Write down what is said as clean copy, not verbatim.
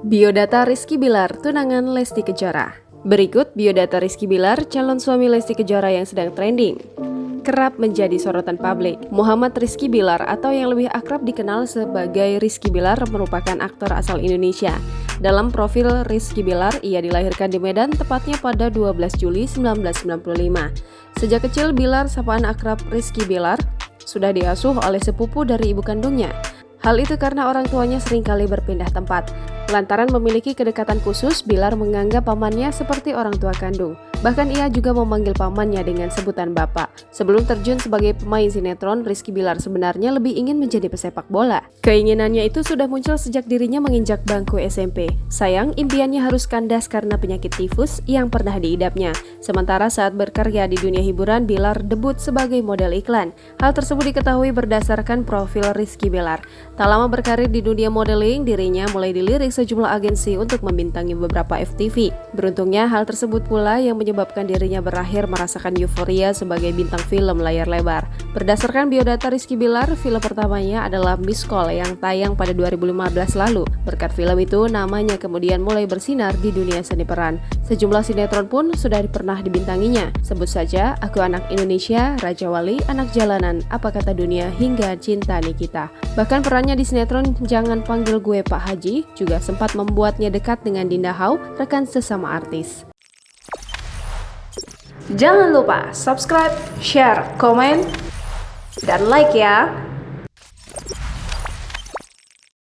Biodata Rizky Bilar, tunangan Lesti Kejora. Berikut biodata Rizky Bilar, calon suami Lesti Kejora yang sedang trending. Kerap menjadi sorotan publik. Muhammad Rizky Bilar atau yang lebih akrab dikenal sebagai Rizky Bilar merupakan aktor asal Indonesia. Dalam profil Rizky Bilar, ia dilahirkan di Medan tepatnya pada 12 Juli 1995. Sejak kecil, Bilar, sapaan akrab Rizky Bilar, sudah diasuh oleh sepupu dari ibu kandungnya. Hal itu karena orang tuanya seringkali berpindah tempat. Lantaran memiliki kedekatan khusus, Bilar menganggap pamannya seperti orang tua kandung. Bahkan ia juga memanggil pamannya dengan sebutan bapak. Sebelum terjun sebagai pemain sinetron, Rizky Bilar sebenarnya lebih ingin menjadi pesepak bola. Keinginannya itu sudah muncul sejak dirinya menginjak bangku SMP. Sayang, impiannya harus kandas karena penyakit tifus yang pernah diidapnya. Sementara saat berkarya di dunia hiburan, Bilar debut sebagai model iklan. Hal tersebut diketahui berdasarkan profil Rizky Bilar. Tak lama berkarir di dunia modeling, dirinya mulai dilirik sejumlah agensi untuk membintangi beberapa FTV. Beruntungnya, hal tersebut pula yang menyebabkan dirinya berakhir merasakan euforia sebagai bintang film layar lebar. Berdasarkan biodata Rizky Bilar, film pertamanya adalah Miss Call yang tayang pada 2015 lalu. Berkat film itu, namanya kemudian mulai bersinar di dunia seni peran. Sejumlah sinetron pun sudah pernah dibintanginya. Sebut saja Aku Anak Indonesia, Raja Wali, Anak Jalanan, Apa Kata Dunia, hingga Cinta Nikita. Bahkan perannya di sinetron Jangan Panggil Gue Pak Haji juga sempat membuatnya dekat dengan Dinda Hau, rekan sesama artis. Jangan lupa subscribe, share, komen, dan like ya!